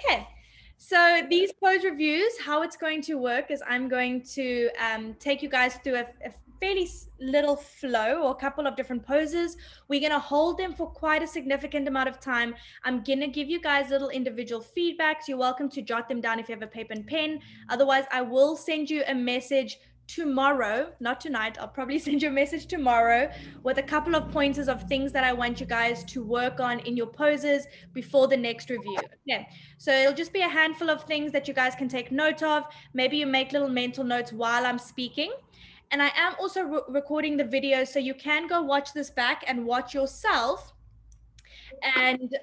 Okay, so these pose reviews, how it's going to work is I'm going to take you guys through a fairly little flow or a couple of different poses. We're going to hold them for quite a significant amount of time. I'm going to give you guys little individual feedbacks. You're welcome to jot them down if you have a paper and pen. Otherwise, I will send you a message tomorrow, not tonight. I'll probably send you a message tomorrow with a couple of pointers of things that I want you guys to work on in your poses before the next review. Okay, so it'll just be a handful of things that you guys can take note of. Maybe you make little mental notes while I'm speaking. And I am also recording the video, so you can go watch this back and watch yourself and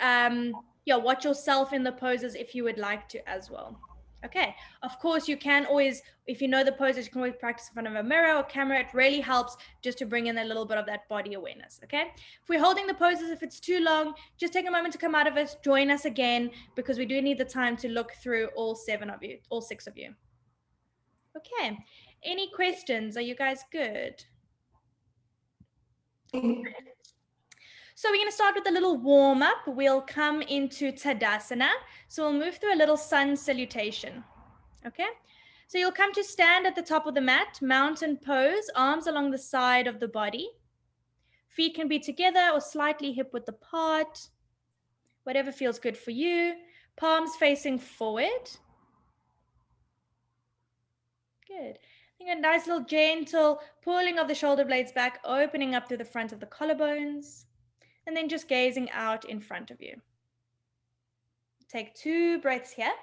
watch yourself in the poses if you would like to as well. Okay, of course, you can always, if you know the poses, you can always practice in front of a mirror or camera. It really helps just to bring in a little bit of that body awareness, okay? If we're holding the poses, if it's too long, just take a moment to come out of it, join us again, because we do need the time to look through all 7 of you, all 6 of you. Okay, any questions? Are you guys good? So we're going to start with a little warm up. We'll come into Tadasana. So we'll move through a little sun salutation. Okay. So you'll come to stand at the top of the mat, mountain pose, arms along the side of the body. Feet can be together or slightly hip width apart. Whatever feels good for you. Palms facing forward. Good. I think a nice little gentle pulling of the shoulder blades back, opening up through the front of the collarbones. And then just gazing out in front of you. Take 2 breaths here.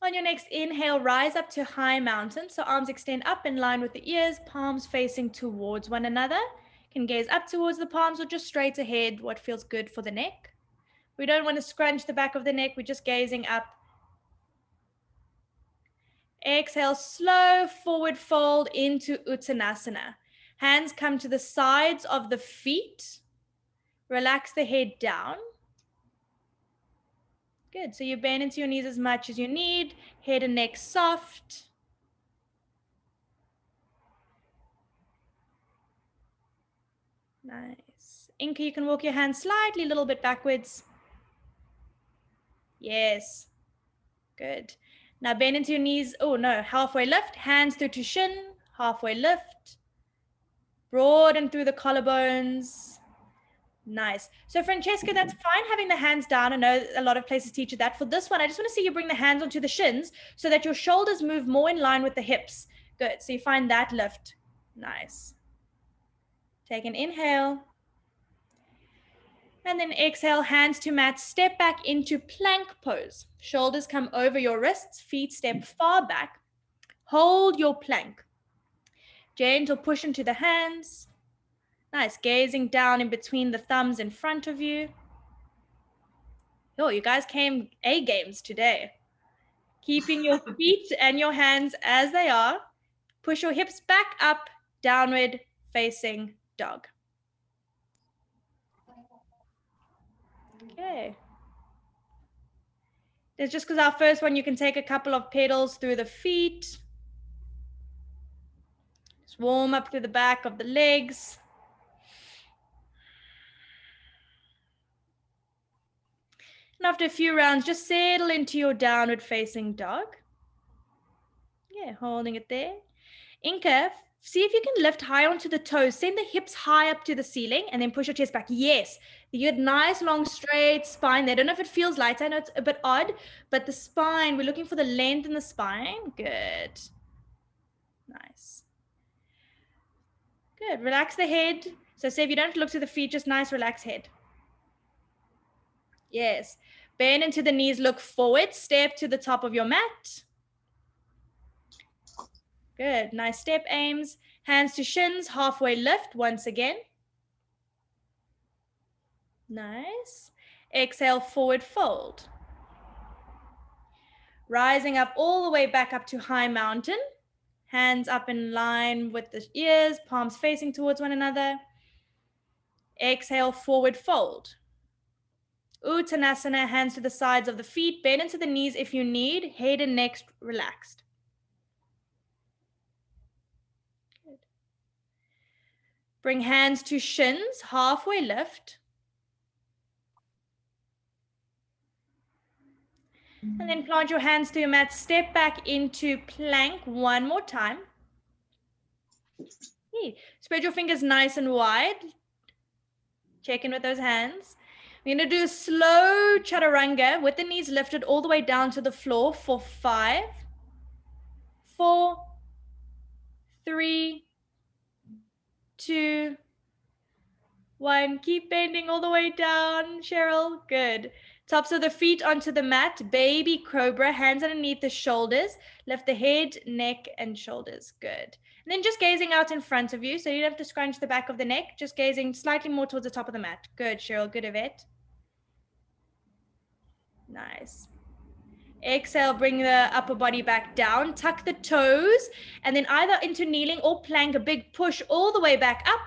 On your next inhale, rise up to high mountain. So arms extend up in line with the ears, palms facing towards one another. You can gaze up towards the palms or just straight ahead, what feels good for the neck. We don't want to scrunch the back of the neck. We're just gazing up. Exhale, slow forward fold into Uttanasana. Hands come to the sides of the feet. Relax the head down. Good. So you bend into your knees as much as you need. Head and neck soft. Nice. Inka, you can walk your hands slightly a little bit backwards. Yes. Good. Now bend into your knees. Oh no, halfway lift. Hands through to shin. Halfway lift. Broaden through the collarbones. Nice. So Francesca, that's fine having the hands down. I know a lot of places teach you that. For this one, I just want to see you bring the hands onto the shins so that your shoulders move more in line with the hips. Good. So you find that lift. Nice. Take an inhale. And then exhale, hands to mat, step back into plank pose. Shoulders come over your wrists, feet step far back. Hold your plank. Gentle push into the hands. Nice, gazing down in between the thumbs in front of you. Oh, you guys came A games today. Keeping your feet and your hands as they are. Push your hips back up, downward facing dog. Okay. It's just because our first one, you can take a couple of pedals through the feet. Just warm up through the back of the legs. And after a few rounds, just settle into your downward facing dog. Yeah, holding it there. Inka, see if you can lift high onto the toes. Send the hips high up to the ceiling and then push your chest back. Yes, you get nice, long, straight spine there. I don't know if it feels light. I know it's a bit odd, but the spine, we're looking for the length in the spine. Good. Nice. Good. Relax the head. So say if you don't look to the feet, just nice, relax head. Yes. Bend into the knees, look forward, step to the top of your mat. Good. Nice step aims. Hands to shins, halfway lift once again. Nice. Exhale, forward fold. Rising up all the way back up to high mountain. Hands up in line with the ears, palms facing towards one another. Exhale, forward fold. Uttanasana, hands to the sides of the feet, bend into the knees if you need, head and neck relaxed. Good. Bring hands to shins, halfway lift. And then plant your hands to your mat, step back into plank one more time. Spread your fingers nice and wide. Check in with those hands. We're going to do a slow chaturanga with the knees lifted all the way down to the floor for 5, 4, 3, 2, 1. Keep bending all the way down, Cheryl. Good. Tops of the feet onto the mat. Baby cobra, hands underneath the shoulders. Lift the head, neck, and shoulders. Good. And then just gazing out in front of you. So you don't have to scrunch the back of the neck. Just gazing slightly more towards the top of the mat. Good, Cheryl. Good, Yvette. Nice. Exhale, bring the upper body back down. Tuck the toes. And then either into kneeling or plank, a big push all the way back up.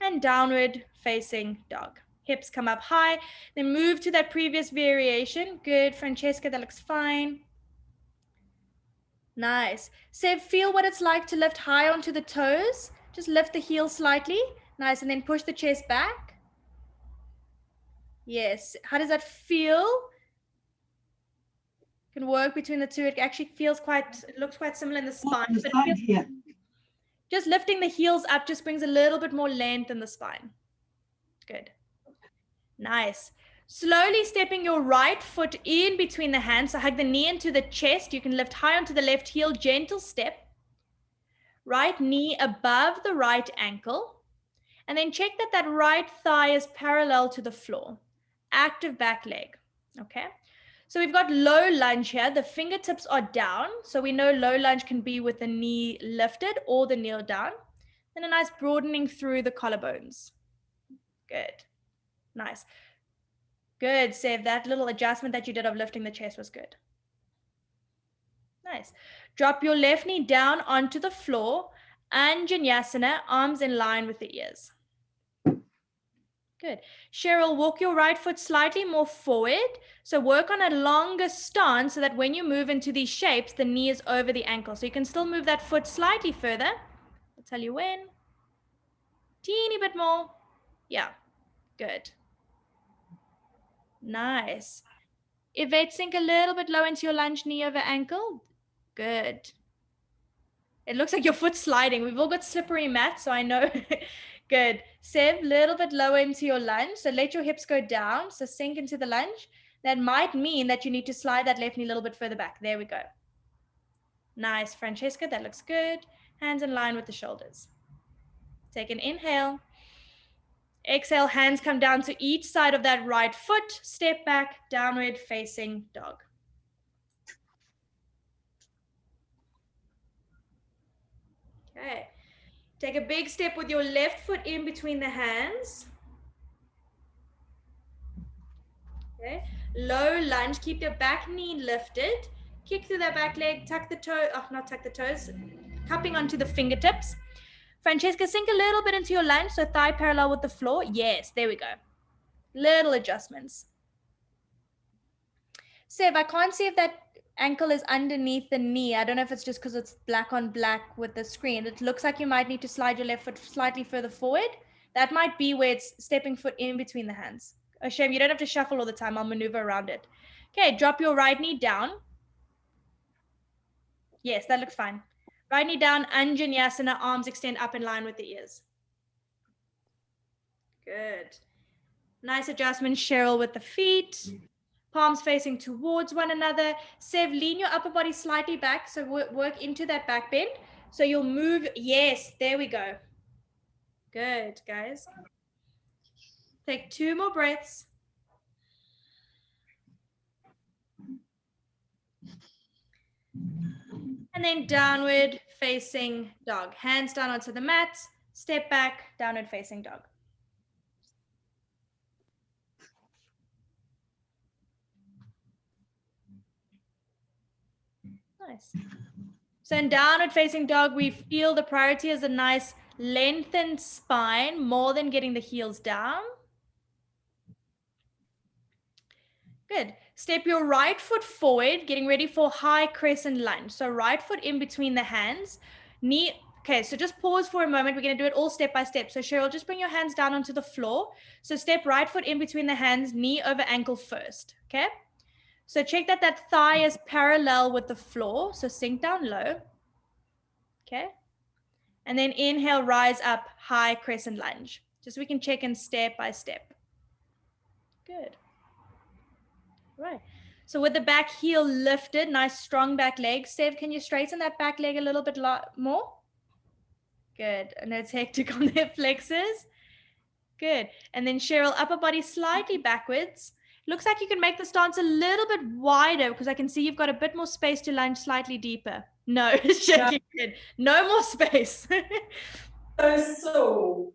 And downward facing dog. Hips come up high. Then move to that previous variation. Good, Francesca, that looks fine. Nice. Seb, feel what it's like to lift high onto the toes. Just lift the heel slightly. Nice, and then push the chest back. Yes. How does that feel? You can work between the two. It actually feels it looks quite similar in the spine. But it feels, just lifting the heels up just brings a little bit more length in the spine. Good. Nice. Slowly stepping your right foot in between the hands. So hug the knee into the chest. You can lift high onto the left heel, gentle step. Right knee above the right ankle. And then check that that right thigh is parallel to the floor. Active back leg. Okay. So we've got low lunge here. The fingertips are down. So we know low lunge can be with the knee lifted or the kneel down. And a nice broadening through the collarbones. Good. Nice. Good, Sev. That little adjustment that you did of lifting the chest was good. Nice. Drop your left knee down onto the floor. Anjaneyasana, arms in line with the ears. Good. Cheryl, walk your right foot slightly more forward. So work on a longer stance so that when you move into these shapes, the knee is over the ankle. So you can still move that foot slightly further. I'll tell you when. Teeny bit more. Yeah. Good. Nice. Yvette, sink a little bit low into your lunge, knee over ankle. Good. It looks like your foot's sliding. We've all got slippery mats, so I know. Good. Sev, a little bit lower into your lunge. So let your hips go down. So sink into the lunge. That might mean that you need to slide that left knee a little bit further back. There we go. Nice, Francesca. That looks good. Hands in line with the shoulders. Take an inhale. Exhale, hands come down to each side of that right foot. Step back, downward facing dog. Okay. Take a big step with your left foot in between the hands. Okay. Low lunge. Keep your back knee lifted. Kick through that back leg. Tuck the toe. Oh, not tuck the toes. Cupping onto the fingertips. Francesca, sink a little bit into your lunge. So thigh parallel with the floor. Yes, there we go. Little adjustments. Sev, I can't see if that ankle is underneath the knee. I don't know if it's just because it's black on black with the screen. It looks like you might need to slide your left foot slightly further forward. That might be where it's stepping foot in between the hands. Oh, shame. You don't have to shuffle all the time. I'll maneuver around it. Okay, drop your right knee down. Yes, that looks fine. Right knee down, Anjaneyasana, arms extend up in line with the ears. Good. Nice adjustment, Cheryl, with the feet. Palms facing towards one another. Sev, lean your upper body slightly back. So work into that back bend. So you'll move. Yes, there we go. Good, guys. Take 2 more breaths. And then downward facing dog. Hands down onto the mat. Step back, downward facing dog. Nice. So in downward facing dog, we feel the priority is a nice lengthened spine more than getting the heels down. Good. Step your right foot forward, getting ready for high crescent lunge. So right foot in between the hands, knee Okay, so just pause for a moment. We're going to do it all step by step. So Cheryl, just bring your hands down onto the floor. So step right foot in between the hands, knee over ankle first. Okay. So check that that thigh is parallel with the floor. So sink down low. Okay. And then inhale, rise up, high crescent lunge. Just so we can check in step by step. Good. Right. So with the back heel lifted, nice strong back leg. Sev, can you straighten that back leg a little bit more? Good. I know it's hectic on the hip flexors. Good. And then Cheryl, upper body slightly backwards. Looks like you can make the stance a little bit wider because I can see you've got a bit more space to lunge slightly deeper. No, it's shaking. Yeah. No more space. So sore.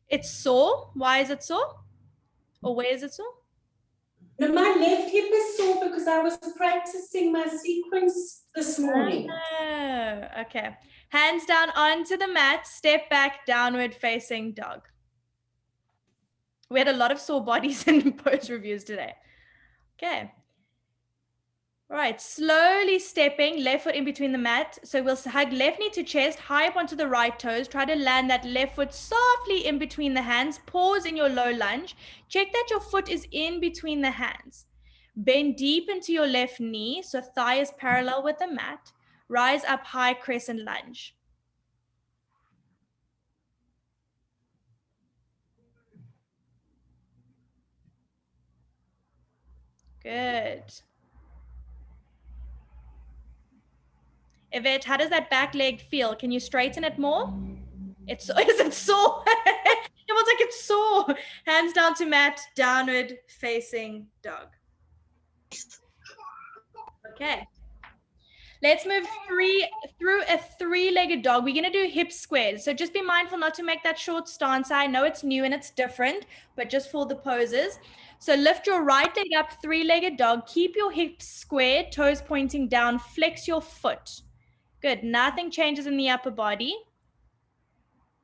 It's sore. Why is it sore? Or where is it sore? No, my left hip is sore because I was practicing my sequence this morning. Oh, okay. Hands down onto the mat, step back, downward facing dog. We had a lot of sore bodies in pose reviews today. Okay. All right, slowly stepping, left foot in between the mat. So we'll hug left knee to chest, high up onto the right toes. Try to land that left foot softly in between the hands. Pause in your low lunge. Check that your foot is in between the hands. Bend deep into your left knee, so thigh is parallel with the mat. Rise up, high crescent lunge. Good. Yvette, how does that back leg feel? Can you straighten it more? Is it sore? It was like it's sore. Hands down to mat, downward facing dog. Okay. Let's move through a three-legged dog. We're going to do hip squares. So just be mindful not to make that short stance. I know it's new and it's different, but just for the poses. So lift your right leg up, three-legged dog. Keep your hips squared, toes pointing down. Flex your foot. Good. Nothing changes in the upper body.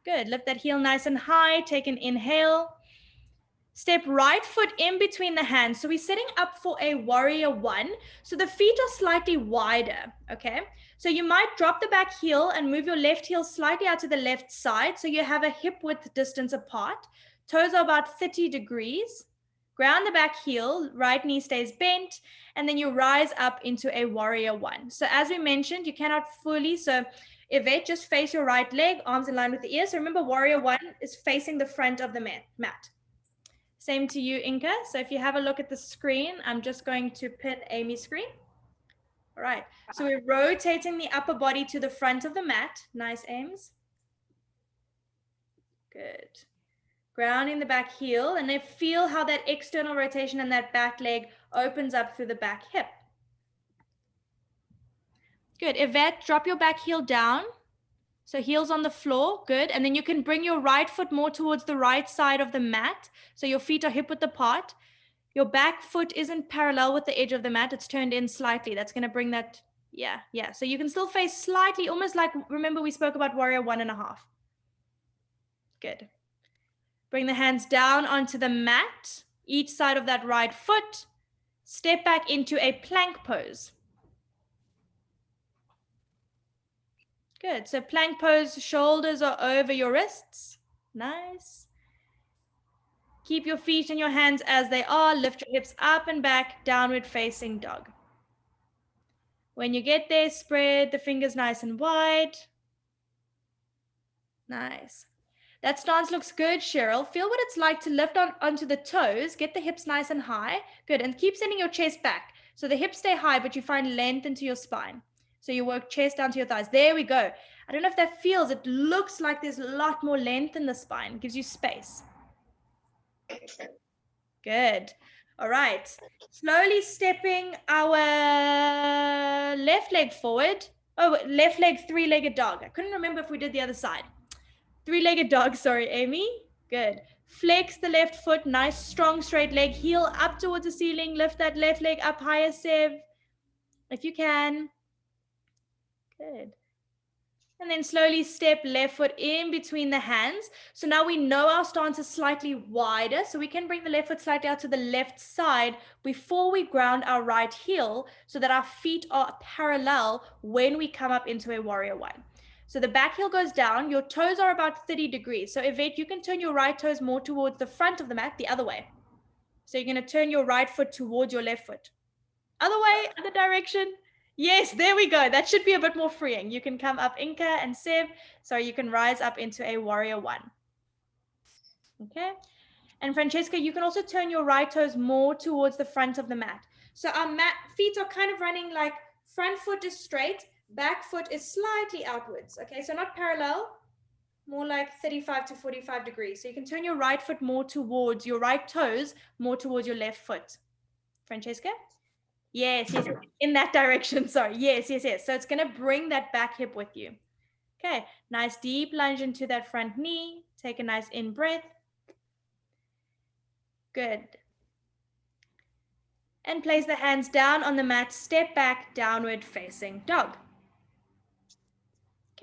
Good. Lift that heel nice and high. Take an inhale. Step right foot in between the hands. So we're setting up for a warrior one. So the feet are slightly wider, okay? So you might drop the back heel and move your left heel slightly out to the left side. So you have a hip width distance apart. Toes are about 30 degrees. Ground the back heel, right knee stays bent, and then you rise up into a warrior one. So as we mentioned, you cannot fully, so Yvette, just face your right leg, arms in line with the ears. So remember, warrior one is facing the front of the mat. Same to you, Inka. So if you have a look at the screen, I'm just going to pin Amy's screen. All right. So we're rotating the upper body to the front of the mat. Nice, Ames. Good. Grounding the back heel, and then feel how that external rotation and that back leg opens up through the back hip. Good. Yvette, drop your back heel down. So heels on the floor, good. And then you can bring your right foot more towards the right side of the mat. So your feet are hip width apart. Your back foot isn't parallel with the edge of the mat. It's turned in slightly. That's going to bring that, yeah. So you can still face slightly, almost like, remember we spoke about warrior 1.5. Good. Bring the hands down onto the mat, each side of that right foot. Step back into a plank pose. Good. So plank pose, shoulders are over your wrists. Nice. Keep your feet and your hands as they are. Lift your hips up and back, downward facing dog. When you get there, spread the fingers nice and wide. Nice. That stance looks good, Cheryl. Feel what it's like to lift onto the toes. Get the hips nice and high. Good. And keep sending your chest back. So the hips stay high, but you find length into your spine. So you work chest down to your thighs. There we go. I don't know if that feels, it looks like there's a lot more length in the spine. It gives you space. Good. All right. Slowly stepping our left leg forward. Oh, left leg, three-legged dog. I couldn't remember if we did the other side. Three-legged dog, sorry, Amy. Good. Flex the left foot, nice, strong, straight leg. Heel up towards the ceiling. Lift that left leg up higher, Sev, if you can. Good. And then slowly step left foot in between the hands. So now we know our stance is slightly wider. So we can bring the left foot slightly out to the left side before we ground our right heel so that our feet are parallel when we come up into a warrior one. So the back heel goes down. Your toes are about 30 degrees. So Yvette, you can turn your right toes more towards the front of the mat, the other way. So you're going to turn your right foot towards your left foot. Other way, other direction. Yes, there we go. That should be a bit more freeing. You can come up, Inka and Seb. So you can rise up into a warrior one. Okay. And Francesca, you can also turn your right toes more towards the front of the mat. So our feet are kind of running like front foot is straight, back foot is slightly outwards. Okay, so not parallel, more like 35 to 45 degrees. So you can turn your right foot more towards your right toes, more towards your left foot. Francesca? Yes, yes, in that direction. Sorry. Yes, yes, yes. So it's going to bring that back hip with you. Okay, nice deep lunge into that front knee. Take a nice in breath. Good. And place the hands down on the mat, step back, downward facing dog.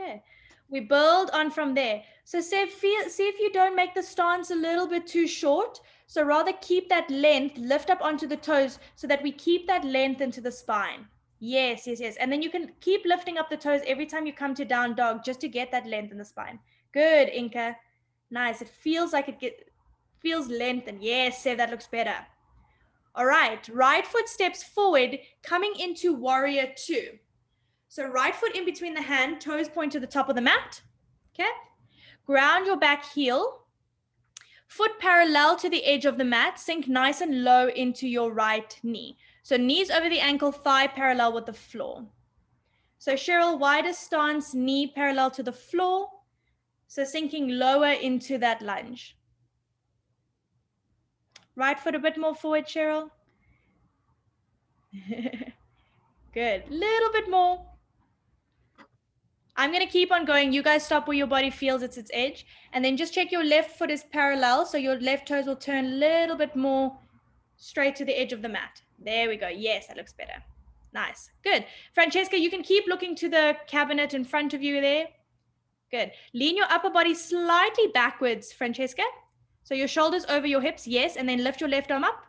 Okay, we build on from there. So see if you don't make the stance a little bit too short. So rather keep that length, lift up onto the toes so that we keep that length into the spine. Yes, yes, yes. And then you can keep lifting up the toes every time you come to down dog just to get that length in the spine. Good, Inka. Nice. It feels like it feels lengthened. Yes, Sev, that looks better. All right, right foot steps forward, coming into warrior two. So right foot in between the hand, toes point to the top of the mat. Okay. Ground your back heel. Foot parallel to the edge of the mat, sink nice and low into your right knee. So knees over the ankle, thigh parallel with the floor. So Cheryl, widest stance, knee parallel to the floor. So sinking lower into that lunge. Right foot a bit more forward, Cheryl. Good. Little bit more. I'm going to keep on going. You guys stop where your body feels it's its edge. And then just check your left foot is parallel. So your left toes will turn a little bit more straight to the edge of the mat. There we go. Yes, that looks better. Nice. Good. Francesca, you can keep looking to the cabinet in front of you there. Good. Lean your upper body slightly backwards, Francesca. So your shoulders over your hips. Yes. And then lift your left arm up.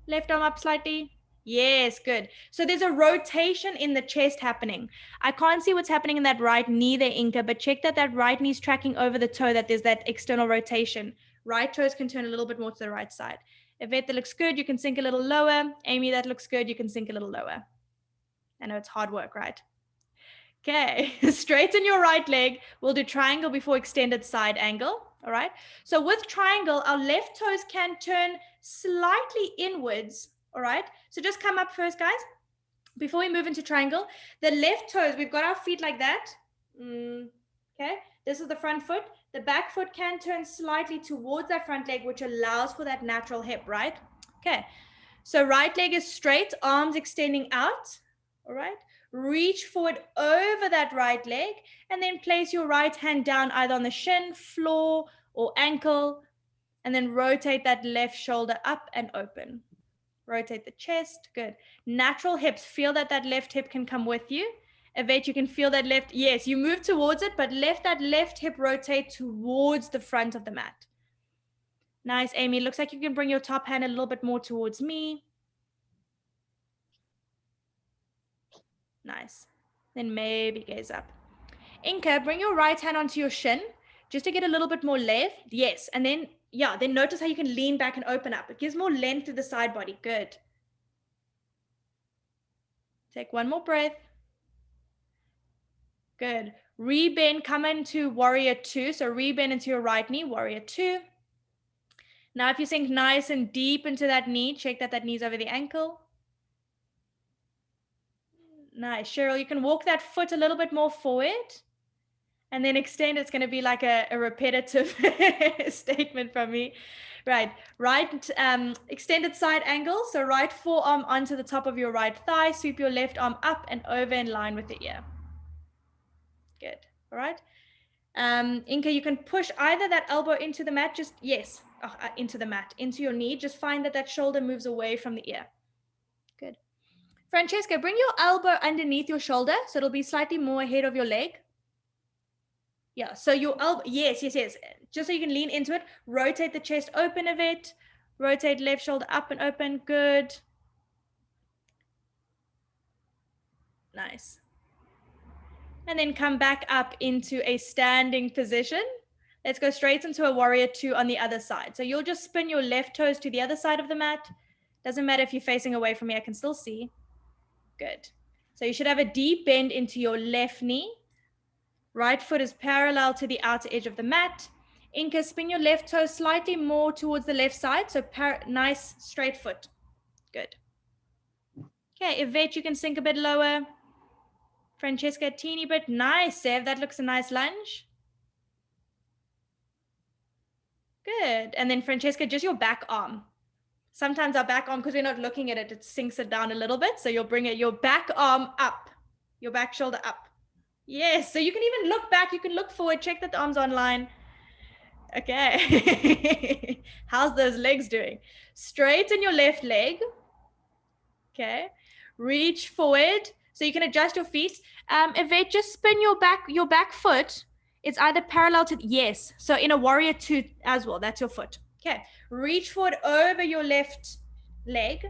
Left arm up slightly. Yes, good. So there's a rotation in the chest happening. I can't see what's happening in that right knee there, Inka, but check that right knee's tracking over the toe, that there's that external rotation. Right toes can turn a little bit more to the right side. Yvette, that looks good. You can sink a little lower. Amy, that looks good. You can sink a little lower. I know it's hard work, right? Okay, straighten your right leg. We'll do triangle before extended side angle. All right. So with triangle, our left toes can turn slightly inwards. All right. So just come up first, guys. Before we move into triangle, the left toes, we've got our feet like that. Okay. This is the front foot. The back foot can turn slightly towards that front leg, which allows for that natural hip, right? Okay. So right leg is straight, arms extending out. All right. Reach forward over that right leg and then place your right hand down either on the shin, floor, or ankle, and then rotate that left shoulder up and open. Rotate the chest. Good. Natural hips. Feel that left hip can come with you. Yvette, you can feel that left. Yes, you move towards it, but that left hip rotate towards the front of the mat. Nice, Amy. Looks like you can bring your top hand a little bit more towards me. Nice. Then maybe gaze up. Inka, bring your right hand onto your shin just to get a little bit more left. Yes. And then, yeah, then notice how you can lean back and open up. It gives more length to the side body. Good. Take one more breath. Good. Rebend, come into warrior two. So rebend into your right knee, warrior two. Now, if you sink nice and deep into that knee, check that knee's over the ankle. Nice. Cheryl, you can walk that foot a little bit more forward and then extend. It's going to be like a repetitive statement from me. Right. Extended side angle. So right forearm onto the top of your right thigh. Sweep your left arm up and over in line with the ear. Good. All right. Inka, you can push either that elbow into the mat. Into the mat, into your knee. Just find that shoulder moves away from the ear. Good. Francesca, bring your elbow underneath your shoulder. So it'll be slightly more ahead of your leg. Yeah, so your elbow, yes. Just so you can lean into it. Rotate the chest open a bit. Rotate left shoulder up and open. Good. Nice. and then come back up into a standing position. Let's go straight into a warrior 2 on the other side. So you'll just spin your left toes to the other side of the mat. Doesn't matter if you're facing away from me, I can still see. Good. So you should have a deep bend into your left knee. Right foot is parallel to the outer edge of the mat. Inka, spin your left toe slightly more towards the left side. So nice straight foot. Good. Okay, Yvette, you can sink a bit lower. Francesca, a teeny bit. Nice, Sev. That looks a nice lunge. Good. And then Francesca, just your back arm. Sometimes our back arm, because we're not looking at it, it sinks it down a little bit. So you'll bring it, your back arm up, your back shoulder up. Yes, so you can even look back, you can look forward, check that the arm's online. Okay. How's those legs doing? Straighten your left leg. Okay. Reach forward. So you can adjust your feet. Yvette, just spin your back foot. It's either parallel to, yes. So in a warrior 2 as well, that's your foot. Okay. Reach forward over your left leg.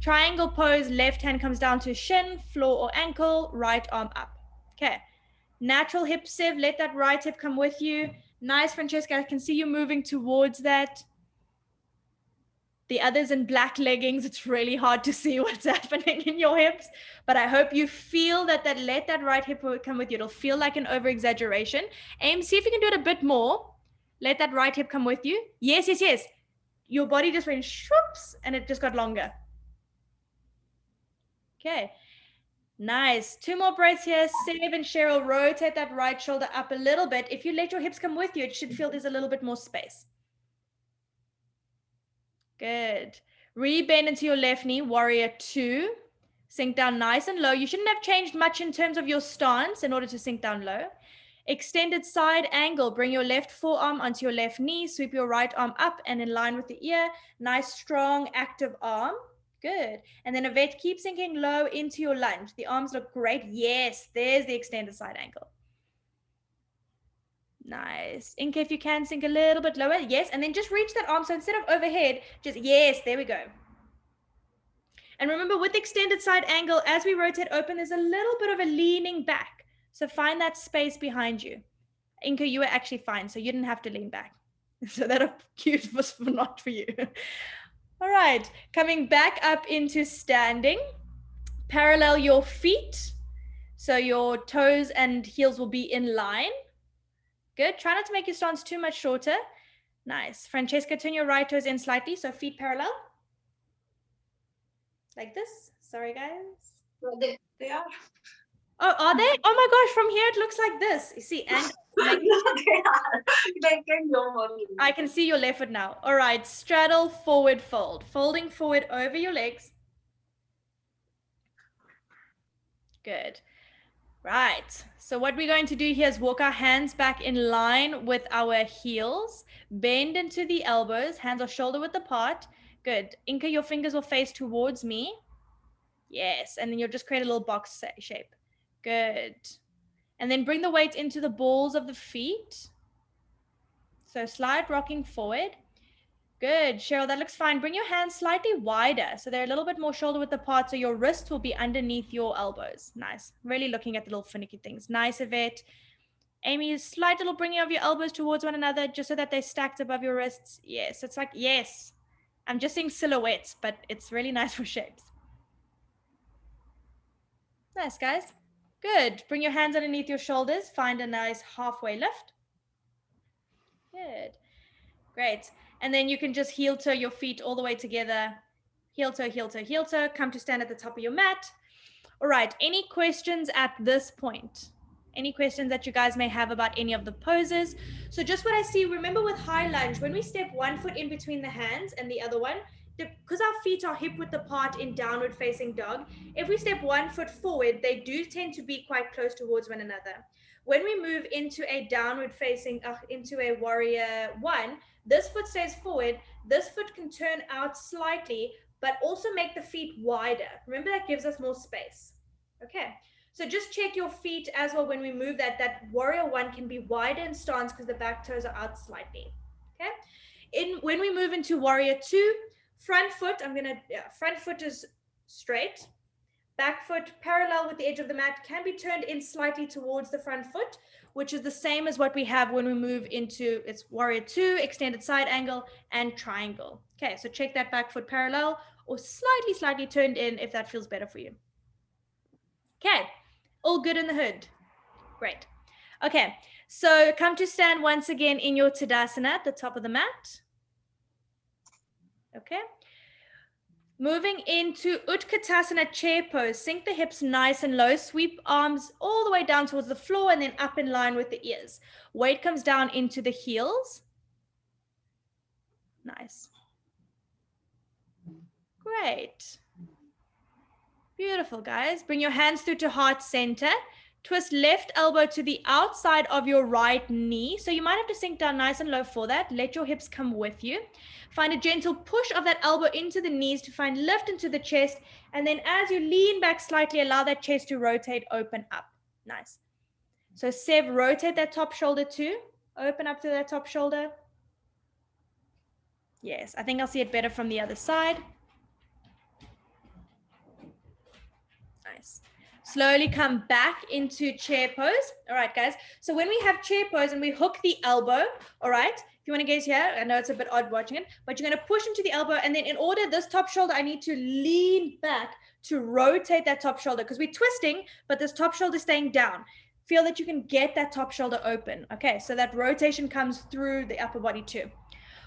Triangle pose, left hand comes down to shin, floor or ankle, right arm up. Okay. Natural hip sieve, let that right hip come with you. Nice, Francesca, I can see you moving towards that. The others in black leggings, it's really hard to see what's happening in your hips, but I hope you feel that let that right hip come with you. It'll feel like an over-exaggeration. Aim, see if you can do it a bit more. Let that right hip come with you. Yes, yes, yes. Your body just went shoops and it just got longer. Okay. Nice. 2 more breaths here. Sev and Cheryl, rotate that right shoulder up a little bit. If you let your hips come with you, it should feel there's a little bit more space. Good. Rebend into your left knee, warrior 2. Sink down nice and low. You shouldn't have changed much in terms of your stance in order to sink down low. Extended side angle. Bring your left forearm onto your left knee. Sweep your right arm up and in line with the ear. Nice, strong, active arm. Good. And then Yvette, keep sinking low into your lunge. The arms look great. Yes, there's the extended side angle. Nice. Inka, if you can, sink a little bit lower. Yes, and then just reach that arm. So instead of overhead, just, yes, there we go. And remember, with the extended side angle, as we rotate open, there's a little bit of a leaning back. So find that space behind you. Inka, you were actually fine, so you didn't have to lean back. So that cute was not for you. All right, coming back up into standing. Parallel your feet. So your toes and heels will be in line. Good. Try not to make your stance too much shorter. Nice. Francesca, turn your right toes in slightly. So feet parallel. Like this. Sorry, guys. Well, they are. Oh, are they? Oh my gosh, from here it looks like this. You see, and No, they are. They can go on. I can see your left foot now. All right, straddle, forward, fold. Folding forward over your legs. Good. Right. So what we're going to do here is walk our hands back in line with our heels. Bend into the elbows. Hands are shoulder width apart. Good. Inka, your fingers will face towards me. Yes. And then you'll just create a little box shape. Good. And then bring the weight into the balls of the feet. So slide rocking forward. Good. Cheryl, that looks fine. Bring your hands slightly wider. So they're a little bit more shoulder width apart. So your wrists will be underneath your elbows. Nice. Really looking at the little finicky things. Nice, Yvette. Amy, slight little bringing of your elbows towards one another just so that they're stacked above your wrists. Yes. It's like, yes. I'm just seeing silhouettes, but it's really nice for shapes. Nice, guys. Good. Bring your hands underneath your shoulders. Find a nice halfway lift. Good. Great. And then you can just heel toe your feet all the way together. Heel toe, heel toe, heel toe. Come to stand at the top of your mat. All right. Any questions at this point? Any questions that you guys may have about any of the poses? So just what I see, remember with high lunge, when we step one foot in between the hands and the other one, because our feet are hip width apart in downward facing dog, if we step 1 foot forward, they do tend to be quite close towards one another. When we move into a downward facing, into a warrior 1, this foot stays forward, this foot can turn out slightly, but also make the feet wider. Remember, that gives us more space. Okay, so just check your feet as well when we move that warrior 1 can be wider in stance because the back toes are out slightly. Okay, when we move into warrior 2, front foot, front foot is straight, Back foot parallel with the edge of the mat, can be turned in slightly towards the front foot, which is the same as what we have when we move into its warrior two, extended side angle and triangle. Okay, so check that back foot parallel or slightly turned in if that feels better for you. Okay, all good in the hood. Great. Okay, so come to stand once again in your Tadasana at the top of the mat. Okay. Moving into Utkatasana chair pose, sink the hips nice and low, sweep arms all the way down towards the floor and then up in line with the ears. Weight comes down into the heels. Nice. Great. Beautiful, guys. Bring your hands through to heart center. Twist left elbow to the outside of your right knee. So you might have to sink down nice and low for that. Let your hips come with you. Find a gentle push of that elbow into the knees to find lift into the chest. And then as you lean back slightly, allow that chest to rotate, open up. Nice. So Sev, rotate that top shoulder too. Open up to that top shoulder. Yes, I think I'll see it better from the other side. Nice. Slowly come back into chair pose. All right, guys. So when we have chair pose and we hook the elbow, all right, if you want to gaze here, I know it's a bit odd watching it, but you're going to push into the elbow. And then in order, this top shoulder, I need to lean back to rotate that top shoulder because we're twisting, but this top shoulder is staying down. Feel that you can get that top shoulder open. Okay, so that rotation comes through the upper body too.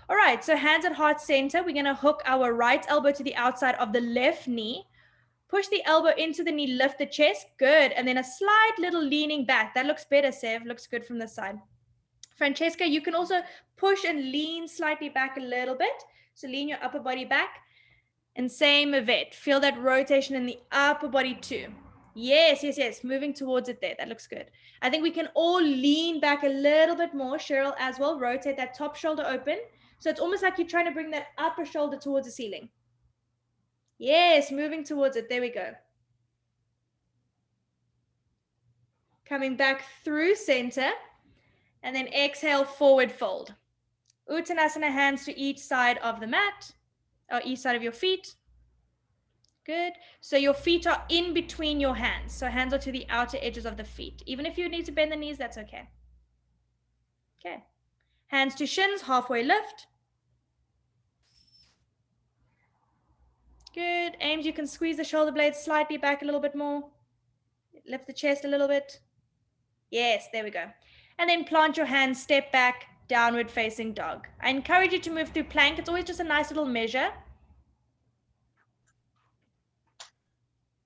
All right, so hands at heart center. We're going to hook our right elbow to the outside of the left knee. Push the elbow into the knee, lift the chest. Good. And then a slight little leaning back. That looks better, Sev. Looks good from the side. Francesca, you can also push and lean slightly back a little bit. So lean your upper body back. And same Yvette. Feel that rotation in the upper body too. Yes, yes, yes. Moving towards it there. That looks good. I think we can all lean back a little bit more. Cheryl as well. Rotate that top shoulder open. So it's almost like you're trying to bring that upper shoulder towards the ceiling. Yes, moving towards it. There we go. Coming back through center. And then exhale, forward fold. Uttanasana, hands to each side of the mat, or each side of your feet. Good. So your feet are in between your hands. So hands are to the outer edges of the feet. Even if you need to bend the knees, that's okay. Okay. Hands to shins, halfway lift. Good. Aims, you can squeeze the shoulder blades slightly back a little bit more. Lift the chest a little bit. Yes, there we go. And then plant your hands, step back, downward facing dog. I encourage you to move through plank. It's always just a nice little measure.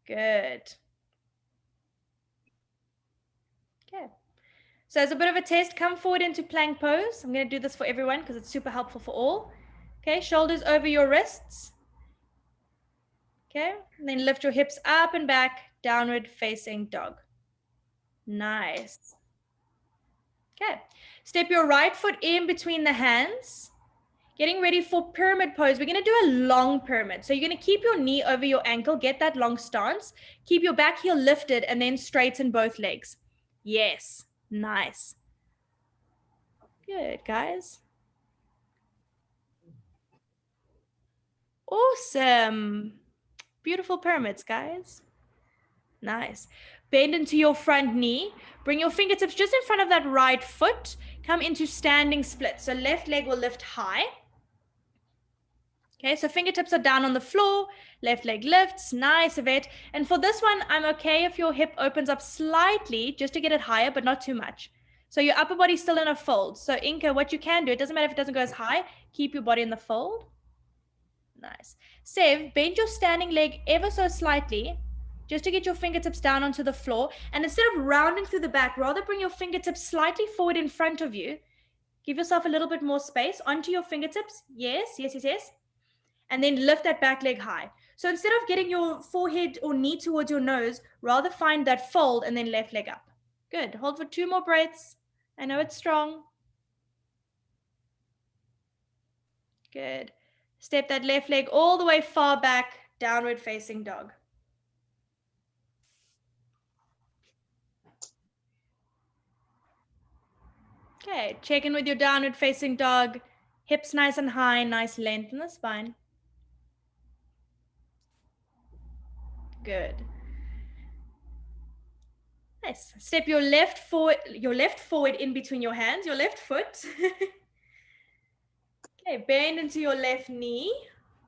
Good. Okay. So as a bit of a test, come forward into plank pose. I'm going to do this for everyone because it's super helpful for all. Okay, shoulders over your wrists. Okay, and then lift your hips up and back, downward facing dog. Nice. Okay, step your right foot in between the hands. Getting ready for pyramid pose. We're going to do a long pyramid. So you're going to keep your knee over your ankle, get that long stance, keep your back heel lifted, and then straighten both legs. Yes, nice. Good, guys. Awesome. Beautiful pyramids, guys. Nice. Bend into your front knee. Bring your fingertips just in front of that right foot. Come into standing split. So left leg will lift high. Okay, so fingertips are down on the floor. Left leg lifts. Nice, Yvette. And for this one, I'm okay if your hip opens up slightly just to get it higher, but not too much. So your upper body's still in a fold. So Inka, what you can do, it doesn't matter if it doesn't go as high. Keep your body in the fold. Nice. Sev, bend your standing leg ever so slightly just to get your fingertips down onto the floor. And instead of rounding through the back, rather bring your fingertips slightly forward in front of you. Give yourself a little bit more space onto your fingertips. Yes, yes, yes, yes. And then lift that back leg high. So instead of getting your forehead or knee towards your nose, rather find that fold and then left leg up. Good. Hold for 2 more breaths. I know it's strong. Good. Step that left leg all the way far back, downward facing dog. Okay, check in with your downward facing dog. Hips nice and high, nice length in the spine. Good. Nice. Step your left forward in between your hands, your left foot. Okay, bend into your left knee.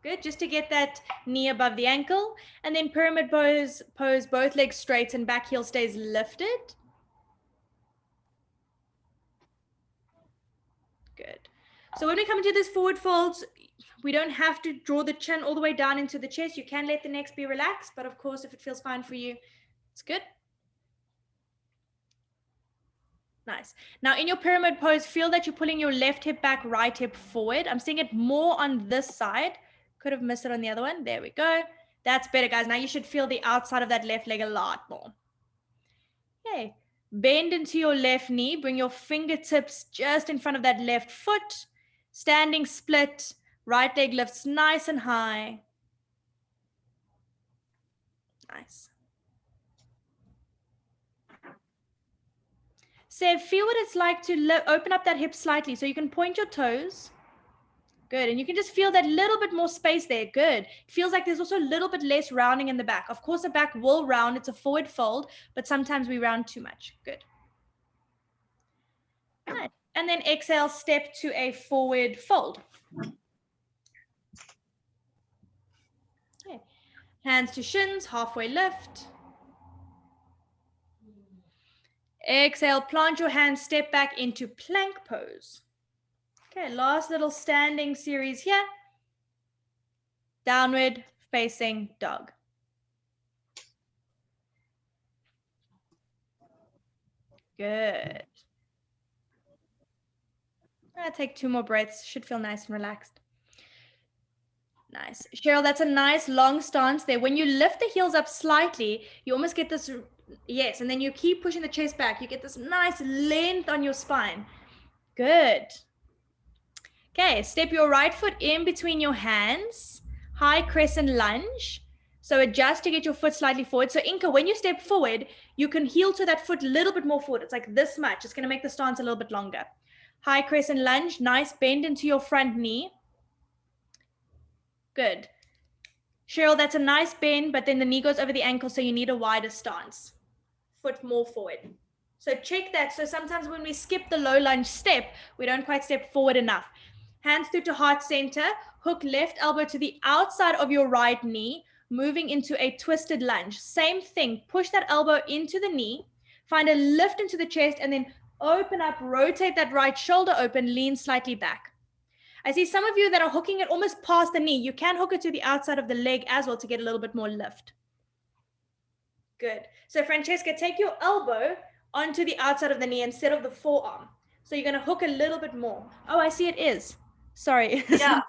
Good, just to get that knee above the ankle. And then pyramid pose, both legs straight and back heel stays lifted. Good. So when we come into this forward folds, we don't have to draw the chin all the way down into the chest. You can let the neck be relaxed, but of course, if it feels fine for you, it's good. Nice. Now in your pyramid pose, feel that you're pulling your left hip back, right hip forward. I'm seeing it more on this side. Could have missed it on the other one. There we go. That's better, guys. Now you should feel the outside of that left leg a lot more. Okay. Bend into your left knee. Bring your fingertips just in front of that left foot. Standing split. Right leg lifts nice and high. Nice. So feel what it's like to open up that hip slightly. So you can point your toes. Good. And you can just feel that little bit more space there. Good. It feels like there's also a little bit less rounding in the back. Of course, the back will round. It's a forward fold, but sometimes we round too much. Good. Good. And then exhale, step to a forward fold. Okay. Hands to shins, halfway lift. Exhale, plant your hands, step back into plank pose. Okay, last little standing series here. Downward facing dog. Good. I'll take 2 more breaths. Should feel nice and relaxed. Nice. Cheryl, that's a nice long stance there. When you lift the heels up slightly, you almost get this, yes, and then you keep pushing the chest back. You get this nice length on your spine. Good. Okay, step your right foot in between your hands, high crescent lunge. So adjust to get your foot slightly forward. So Inka, when you step forward, you can heel to that foot a little bit more forward. It's like this much. It's going to make the stance a little bit longer. High crescent lunge, nice bend into your front knee. Good. Cheryl, that's a nice bend, but then the knee goes over the ankle, so you need a wider stance. Foot more forward. So check that. So sometimes when we skip the low lunge step, we don't quite step forward enough. Hands through to heart center, hook left elbow to the outside of your right knee, moving into a twisted lunge. Same thing, push that elbow into the knee, find a lift into the chest, and then open up, rotate that right shoulder open, lean slightly back. I see some of you that are hooking it almost past the knee. You can hook it to the outside of the leg as well to get a little bit more lift. Good. So Francesca, take your elbow onto the outside of the knee instead of the forearm. So you're going to hook a little bit more. Oh, I see it is. Sorry. Yeah.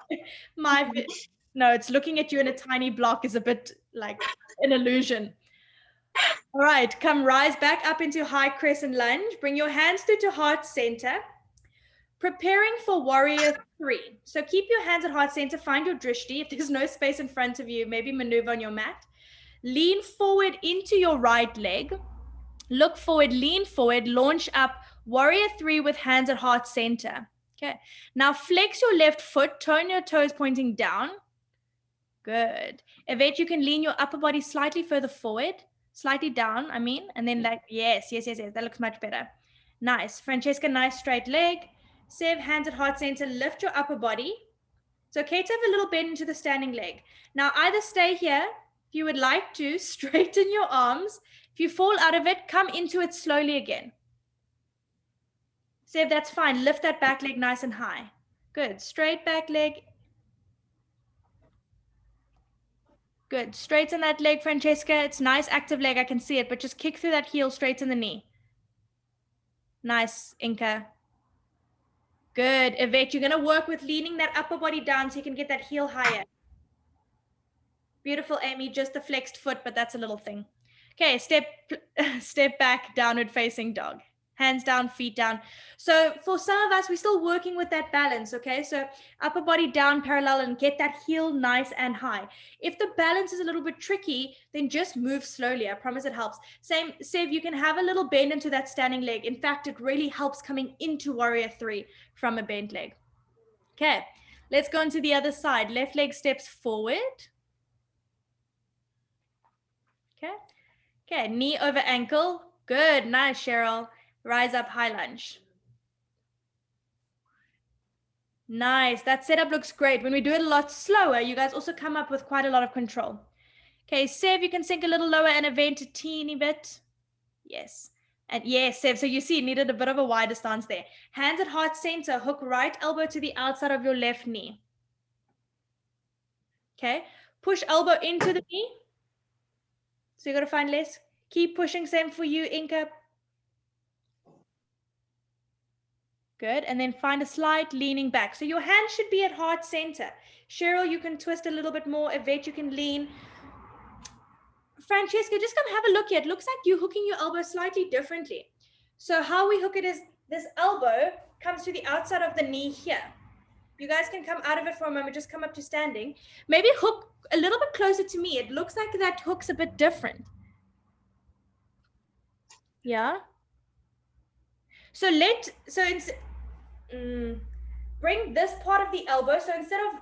No, it's looking at you in a tiny block is a bit like an illusion. All right, come rise back up into high crescent lunge. Bring your hands through to heart center. Preparing for warrior 3. So keep your hands at heart center. Find your drishti. If there's no space in front of you, maybe maneuver on your mat. Lean forward into your right leg. Look forward, lean forward, launch up. Warrior 3 with hands at heart center. Okay. Now flex your left foot, turn your toes pointing down. Good. Yvette, you can lean your upper body slightly further forward, slightly down, and then like, yes. That looks much better. Nice. Francesca, nice straight leg. Sev, hands at heart center, lift your upper body. It's okay to have a little bend into the standing leg. Now either stay here, if you would like to, straighten your arms. If you fall out of it, come into it slowly again. Sev, that's fine. Lift that back leg nice and high. Good. Straight back leg. Good. Straighten that leg, Francesca. It's nice, active leg. I can see it, but just kick through that heel, straighten the knee. Nice, Inka. Good. Yvette, you're going to work with leaning that upper body down so you can get that heel higher. Beautiful, Amy. Just the flexed foot, but that's a little thing. Okay, step back, downward facing dog. Hands down, feet down. So for some of us, we're still working with that balance, okay? So upper body down parallel and get that heel nice and high. If the balance is a little bit tricky, then just move slowly. I promise it helps. Same, Sev, you can have a little bend into that standing leg. In fact, it really helps coming into warrior 3 from a bent leg. Okay, let's go into the other side. Left leg steps forward. Okay, knee over ankle. Good, nice, Cheryl. Rise up, high lunge. Nice, that setup looks great. When we do it a lot slower, you guys also come up with quite a lot of control. Okay, Sev, you can sink a little lower and event a teeny bit. Yes. And yes, Sev, so you see, it needed a bit of a wider stance there. Hands at heart center, hook right elbow to the outside of your left knee. Okay, push elbow into the knee. So you got to find less. Keep pushing, same for you, Inka. Good, and then find a slight leaning back. So your hand should be at heart center. Cheryl, you can twist a little bit more. Yvette, you can lean. Francesca, just come have a look here. It looks like you're hooking your elbow slightly differently. So how we hook it is this elbow comes to the outside of the knee here. You guys can come out of it for a moment, just come up to standing. Maybe hook a little bit closer to me. It looks like that hook's a bit different. Yeah. So bring this part of the elbow. So instead of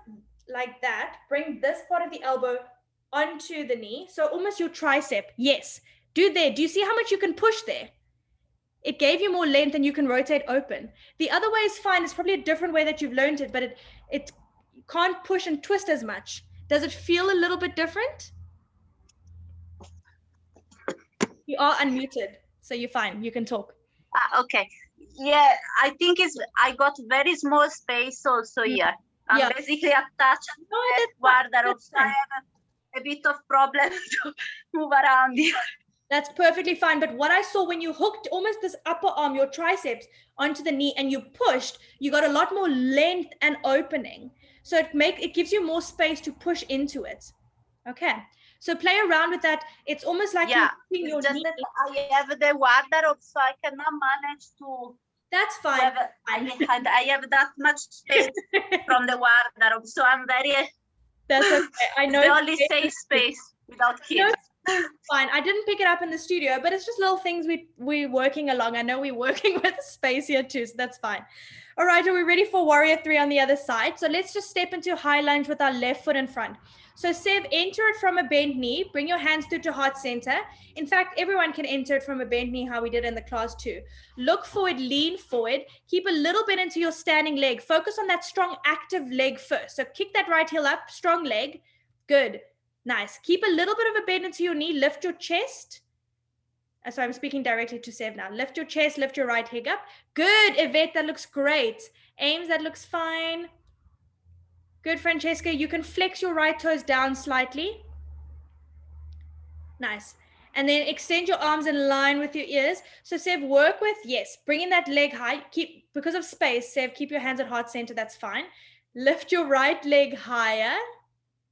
like that, bring this part of the elbow onto the knee. So almost your tricep. Yes. Do there. Do you see how much you can push there? It gave you more length and you can rotate open. The other way is fine. It's probably a different way that you've learned it, but it can't push and twist as much. Does it feel a little bit different? You are unmuted, so you're fine. You can talk. Okay. Yeah, I think I got very small space also here. I'm basically attached to that guardrail, so I have a bit of problem to move around here. That's perfectly fine. But what I saw when you hooked almost this upper arm, your triceps, onto the knee and you pushed, you got a lot more length and opening. So it gives you more space to push into it. Okay. So play around with that. It's almost like you're your just knee. That I have the guardrail, so I cannot manage to. That's fine. I have that much space from the guardrail, so I'm very. That's okay. I know. The only safe space without kids. Fine. I didn't pick it up in the studio, but it's just little things we're working along. I know we're working with space here too, so that's fine. All right, are we ready for warrior 3 on the other side? So let's just step into high lunge with our left foot in front. So Sev, enter it from a bent knee. Bring your hands through to heart center. In fact, everyone can enter it from a bent knee, how we did in the class too. Look forward, lean forward. Keep a little bit into your standing leg. Focus on that strong, active leg first. So kick that right heel up, strong leg. Good. Nice. Keep a little bit of a bend into your knee. Lift your chest. So I'm speaking directly to Sev now. Lift your chest, lift your right leg up. Good, Yvette, that looks great. Ames, that looks fine. Good, Francesca. You can flex your right toes down slightly. Nice. And then extend your arms in line with your ears. So Sev, work with, yes, bringing that leg high. Because of space, Sev, keep your hands at heart center. That's fine. Lift your right leg higher.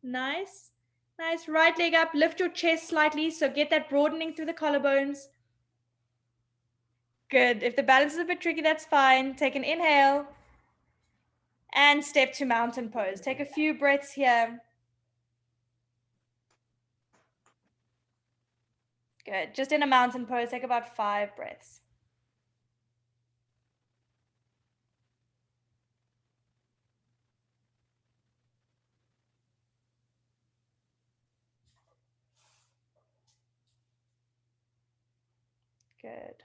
Nice. Nice. Right leg up. Lift your chest slightly. So get that broadening through the collarbones. Good. If the balance is a bit tricky, that's fine. Take an inhale. And step to mountain pose. Take a few breaths here. Good. Just in a mountain pose, take about 5 breaths. Good.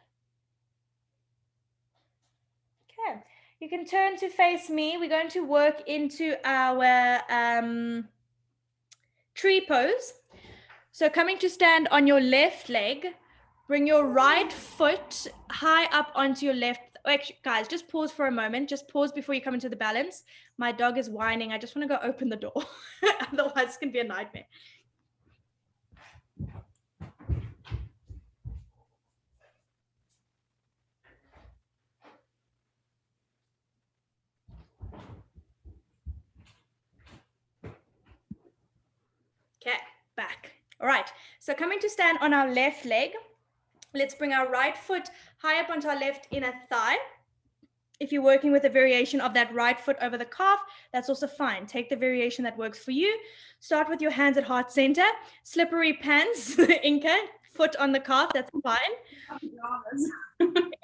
Okay. You can turn to face me. We're going to work into our tree pose. So coming to stand on your left leg, bring your right foot high up onto your left. Actually, guys, just pause for a moment. Just pause before you come into the balance. My dog is whining. I just want to go open the door. Otherwise, it's going to be a nightmare. Okay, back. All right, so coming to stand on our left leg, let's bring our right foot high up onto our left inner thigh. If you're working with a variation of that right foot over the calf, that's also fine. Take the variation that works for you. Start with your hands at heart center. Slippery pants, Inka, foot on the calf, that's fine.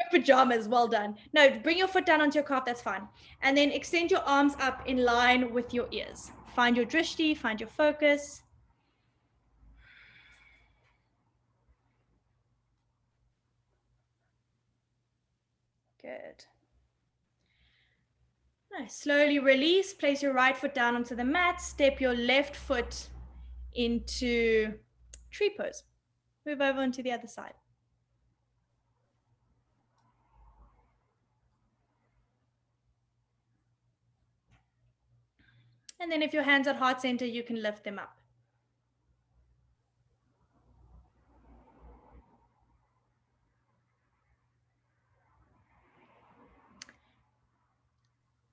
Pajamas, well done. No, bring your foot down onto your calf, that's fine. And then extend your arms up in line with your ears. Find your drishti, find your focus. Good. Nice. Slowly release. Place your right foot down onto the mat. Step your left foot into tree pose. Move over onto the other side. And then if your hands at heart center, you can lift them up.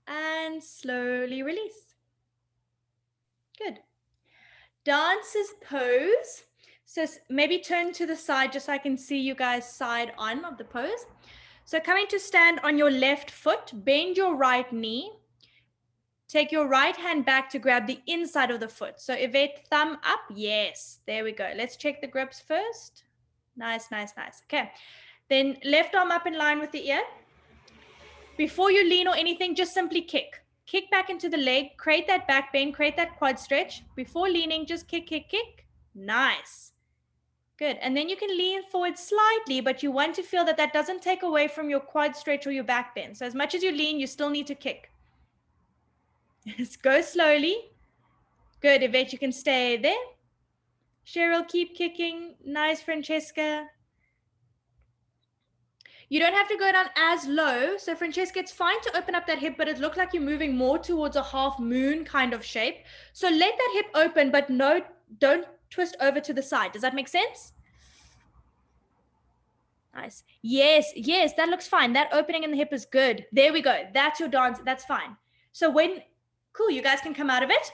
And slowly release. Good. Dancer's pose. So maybe turn to the side just so I can see you guys side on of the pose. So coming to stand on your left foot, bend your right knee. Take your right hand back to grab the inside of the foot. So Yvette, thumb up. Yes, there we go. Let's check the grips first. Nice, nice, nice. Okay. Then left arm up in line with the ear. Before you lean or anything, just simply kick. Kick back into the leg, create that back bend, create that quad stretch. Before leaning, just kick, kick, kick. Nice. Good. And then you can lean forward slightly, but you want to feel that that doesn't take away from your quad stretch or your back bend. So as much as you lean, you still need to kick. Just go slowly. Good, Yvette, you can stay there. Cheryl, keep kicking. Nice, Francesca. You don't have to go down as low. So Francesca, it's fine to open up that hip, but it looks like you're moving more towards a half moon kind of shape. So let that hip open, but no, don't twist over to the side. Does that make sense? Nice. Yes, yes, that looks fine. That opening in the hip is good. There we go. That's your dance. That's fine. So when, cool, you guys can come out of it.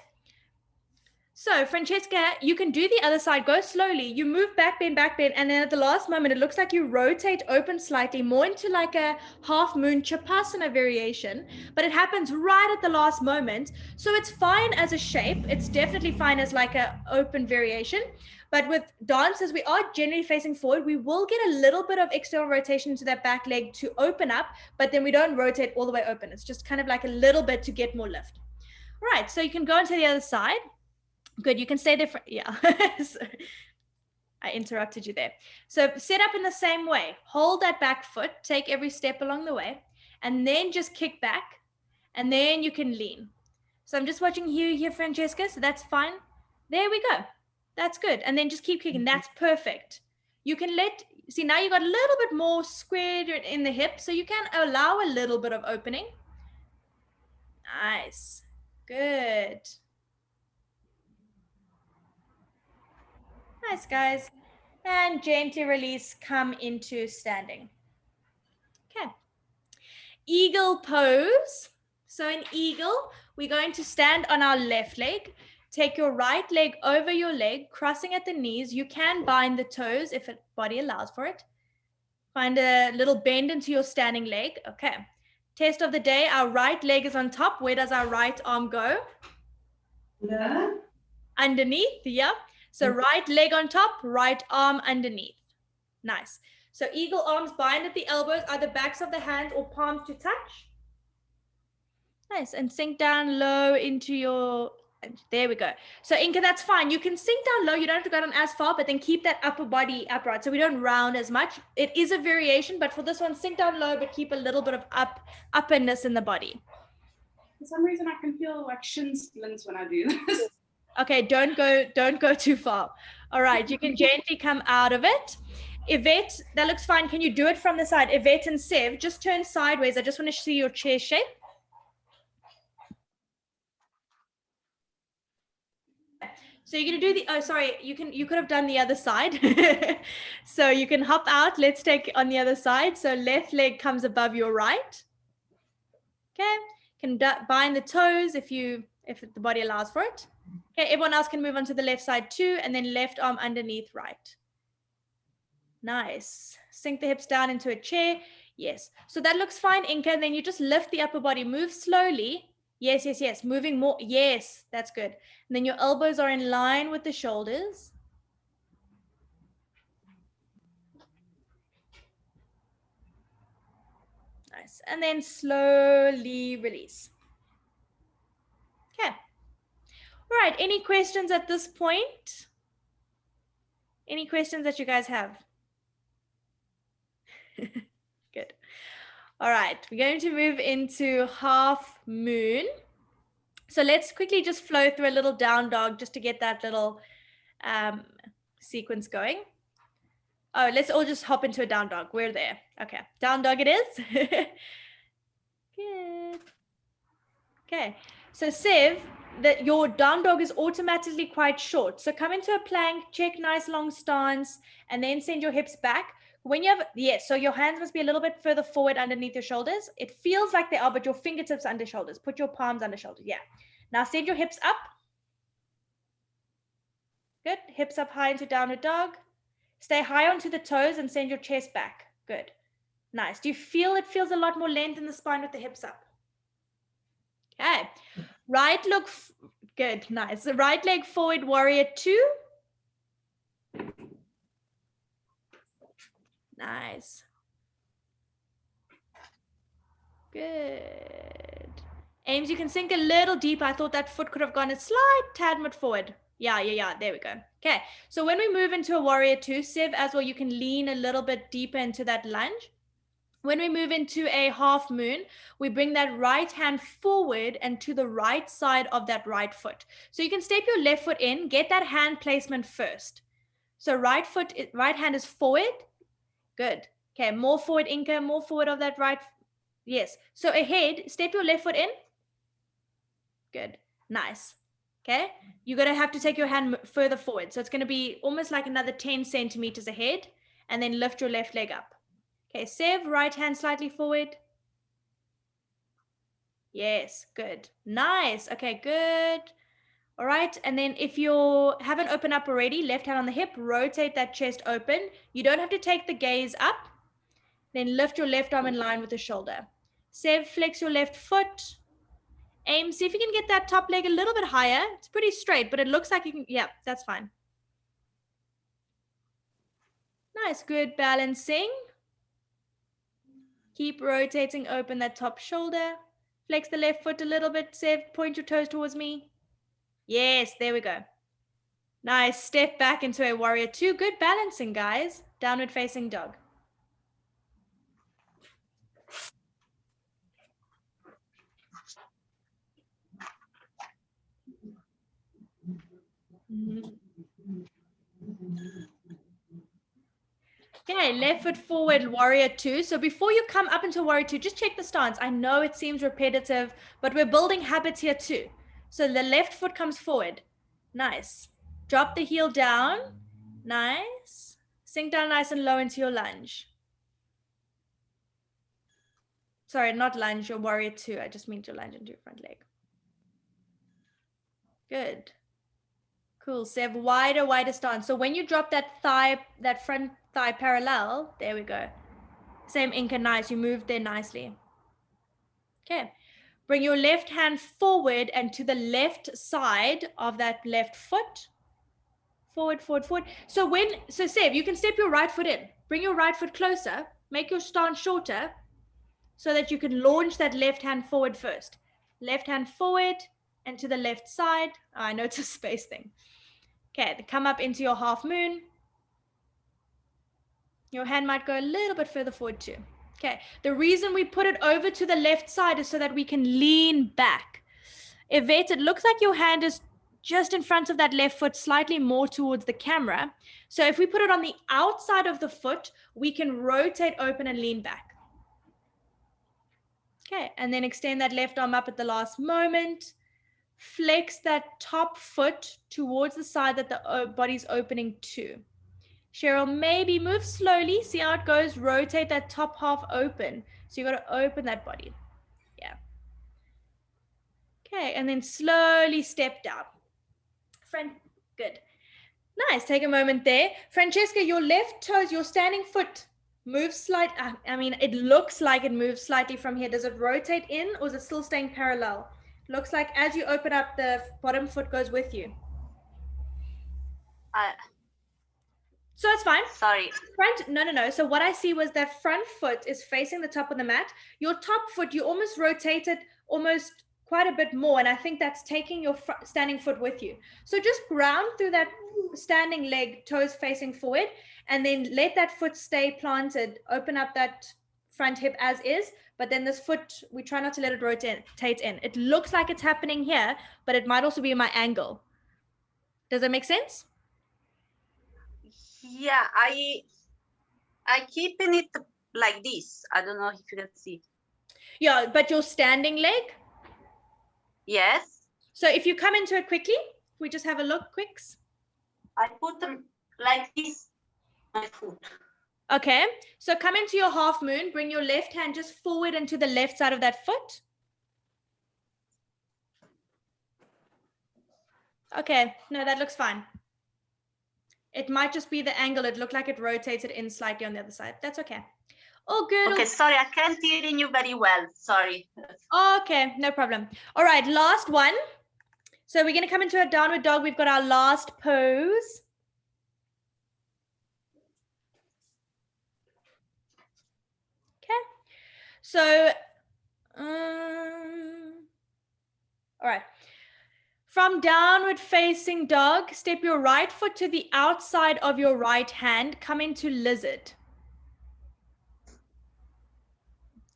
So Francesca, you can do the other side, go slowly. You move back bend, and then at the last moment, it looks like you rotate open slightly more into like a half moon Chapasana variation, but it happens right at the last moment. So it's fine as a shape. It's definitely fine as like a open variation. But with dances, we are generally facing forward. We will get a little bit of external rotation into that back leg to open up, but then we don't rotate all the way open. It's just kind of like a little bit to get more lift. All right, so you can go into the other side. Good, you can stay there. Yeah, I interrupted you there. So set up in the same way. Hold that back foot, take every step along the way, and then just kick back, and then you can lean. So I'm just watching you here, Francesca, so that's fine. There we go. That's good. And then just keep kicking. That's perfect. You can see now you got a little bit more squared in the hip, so you can allow a little bit of opening. Nice. Good. Nice, guys. And gently release, come into standing. Okay. Eagle pose. So in eagle, we're going to stand on our left leg. Take your right leg over your leg, crossing at the knees. You can bind the toes if the body allows for it. Find a little bend into your standing leg. Okay. Test of the day. Our right leg is on top. Where does our right arm go? Yeah. Underneath, yeah. So right leg on top, right arm underneath. Nice. So eagle arms bind at the elbows, either backs of the hands or palms to touch. Nice. And sink down low into your, there we go. So Inka, that's fine. You can sink down low. You don't have to go down as far, but then keep that upper body upright. So we don't round as much. It is a variation, but for this one, sink down low, but keep a little bit of upperness in the body. For some reason, I can feel like shin splints when I do this. Okay, don't go too far. All right, you can gently come out of it. Yvette, that looks fine. Can you do it from the side? Yvette and Sev, just turn sideways. I just want to see your chair shape. So you're gonna do the, oh, sorry, you could have done the other side. So you can hop out. Let's take on the other side. So left leg comes above your right. Okay, can bind the toes if the body allows for it. Okay, everyone else can move on to the left side too, and then left arm underneath right. Nice. Sink the hips down into a chair. Yes. So that looks fine, Inka. And then you just lift the upper body, move slowly. Yes, yes, yes. Moving more. Yes, that's good. And then your elbows are in line with the shoulders. Nice. And then slowly release. Okay. All right. Any questions at this point? Any questions that you guys have? Good. All right, we're going to move into half moon. So let's quickly just flow through a little down dog just to get that little sequence going. Oh, let's all just hop into a down dog. We're there. Okay, down dog it is. Good. Okay, so Siv, that your down dog is automatically quite short. So come into a plank, check nice long stance, and then send your hips back. When you have, yes, so your hands must be a little bit further forward underneath your shoulders. It feels like they are, but your fingertips under shoulders. Put your palms under shoulders. Yeah. Now send your hips up. Good. Hips up high into downward dog. Stay high onto the toes and send your chest back. Good. Nice. Do you feel it feels a lot more length in the spine with the hips up? Okay. Right look. Good. Nice. The right leg forward, warrior 2. Nice. Good. Ames, you can sink a little deeper. I thought that foot could have gone a slight tad bit forward. Yeah. There we go. Okay. So when we move into a warrior 2, Siv, as well, you can lean a little bit deeper into that lunge. When we move into a half moon, we bring that right hand forward and to the right side of that right foot. So you can step your left foot in, get that hand placement first. So right hand is forward. Good. Okay, more forward, Inca, more forward of that right. Yes. So ahead, step your left foot in. Good. Nice. Okay. You're going to have to take your hand further forward. So it's going to be almost like another 10 centimeters ahead, and then lift your left leg up. Okay. Sev, right hand slightly forward. Yes. Good. Nice. Okay. Good. All right. And then if you haven't opened up already, left hand on the hip, rotate that chest open. You don't have to take the gaze up. Then lift your left arm in line with the shoulder. Sev, flex your left foot. Aim, see if you can get that top leg a little bit higher. It's pretty straight, but it looks like you can, yeah, that's fine. Nice, good balancing. Keep rotating open that top shoulder. Flex the left foot a little bit, Sev, point your toes towards me. Yes, there we go. Nice, step back into a warrior 2. Good balancing, guys. Downward facing dog. Okay, left foot forward, warrior 2. So before you come up into warrior 2, just check the stance. I know it seems repetitive, but we're building habits here too. So the left foot comes forward. Nice. Drop the heel down. Nice. Sink down nice and low into your lunge. Sorry, not lunge, your warrior 2. I just mean to lunge into your front leg. Good. Cool. Sev, wider stance. So when you drop that thigh, that front thigh parallel, there we go. Same Inca, nice. You moved there nicely. Okay. Bring your left hand forward and to the left side of that left foot. Forward. So Sev, you can step your right foot in. Bring your right foot closer. Make your stance shorter so that you can launch that left hand forward first. Left hand forward and to the left side. Oh, I know it's a space thing. Okay, come up into your half moon. Your hand might go a little bit further forward too. Okay, the reason we put it over to the left side is so that we can lean back. Yvette, it looks like your hand is just in front of that left foot, slightly more towards the camera. So if we put it on the outside of the foot, we can rotate open and lean back. Okay, and then extend that left arm up at the last moment. Flex that top foot towards the side that the body's opening to. Cheryl, maybe move slowly. See how it goes. Rotate that top half open. So you got to open that body. Yeah. Okay, and then slowly step down. Good. Nice. Take a moment there. Francesca, your left toes, your standing foot moves slightly. I mean, it looks like it moves slightly from here. Does it rotate in or is it still staying parallel? Looks like as you open up, the bottom foot goes with you. So it's fine. Sorry. No. So what I see was that front foot is facing the top of the mat. Your top foot, you almost rotate it almost quite a bit more. And I think that's taking your standing foot with you. So just ground through that standing leg, toes facing forward, and then let that foot stay planted. Open up that front hip as is, but then this foot, we try not to let it rotate in. It looks like it's happening here, but it might also be my angle. Does that make sense? Yeah, I keeping it like this. I don't know if you can see. Yeah, but your standing leg. Yes. So if you come into it quickly, we just have a look, quicks. I put them like this, my foot. Okay, so come into your half moon, bring your left hand just forward into the left side of that foot. Okay, no, that looks fine. It might just be the angle. It looked like it rotated in slightly on the other side. That's okay. Oh, good. Okay, sorry, I can't hear you very well. Sorry. Okay, no problem. All right, last one. So we're going to come into a downward dog. We've got our last pose. Okay. So, all right. From downward facing dog, step your right foot to the outside of your right hand. Come into lizard.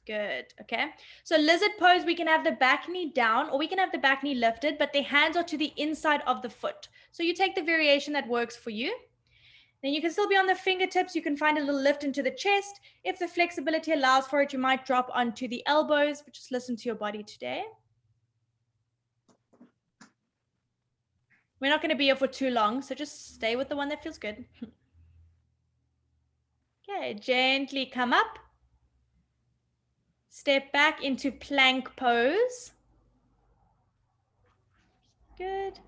Good. Okay. So lizard pose, we can have the back knee down or we can have the back knee lifted, but the hands are to the inside of the foot. So you take the variation that works for you. Then you can still be on the fingertips. You can find a little lift into the chest. If the flexibility allows for it, you might drop onto the elbows, but just listen to your body today. We're not going to be here for too long, so just stay with the one that feels good. Okay, gently come up. Step back into plank pose. Good.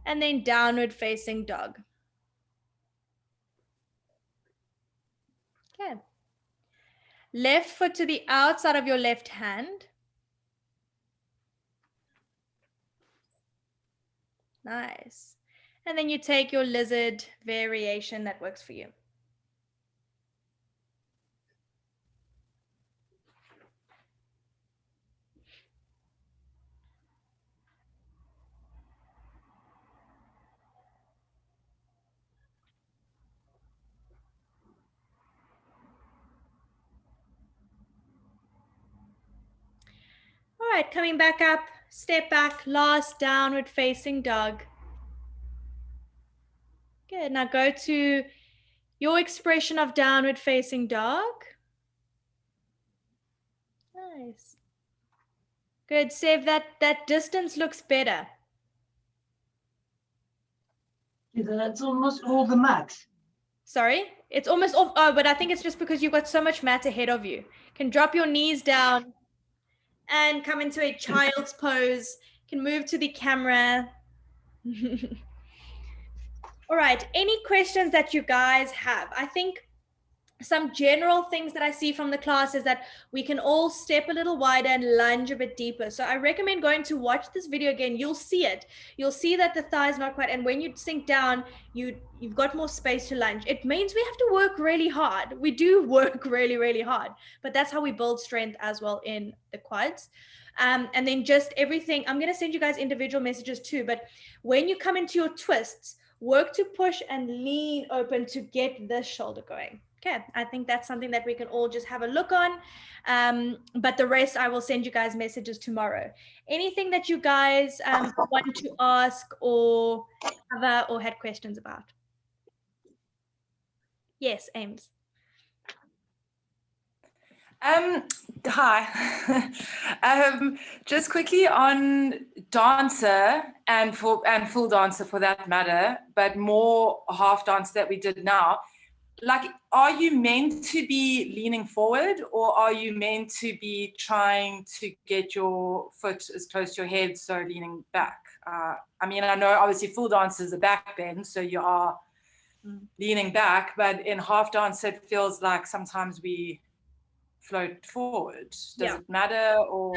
And then downward facing dog. Okay. Left foot to the outside of your left hand. Nice. And then you take your lizard variation that works for you. All right, coming back up, step back, last downward facing dog. Good, now go to your expression of downward facing dog. Nice. Good, Sev, that distance looks better. That's almost all the mat. Sorry, it's almost off. Oh, but I think it's just because you've got so much mat ahead of you. Can drop your knees down and come into a child's pose. Can move to the camera. All right, any questions that you guys have? I think some general things that I see from the class is that we can all step a little wider and lunge a bit deeper. So I recommend going to watch this video again. You'll see it. You'll see that the thigh is not quite, and when you sink down, you've got more space to lunge. It means we have to work really hard. We do work really, really hard, but that's how we build strength as well in the quads. And then just everything, I'm going to send you guys individual messages too, but when you come into your twists, work to push and lean open to get this shoulder going. Okay, I think that's something that we can all just have a look on. But the rest, I will send you guys messages tomorrow. Anything that you guys want to ask or cover or had questions about? Yes, Ames. Hi. Just quickly on dancer and full dancer for that matter, but more half dance that we did now. Like, are you meant to be leaning forward or are you meant to be trying to get your foot as close to your head, so leaning back? I mean, I know obviously full dance is a back bend, so you are leaning back, but in half dance, it feels like sometimes we float forward. Does it matter? Or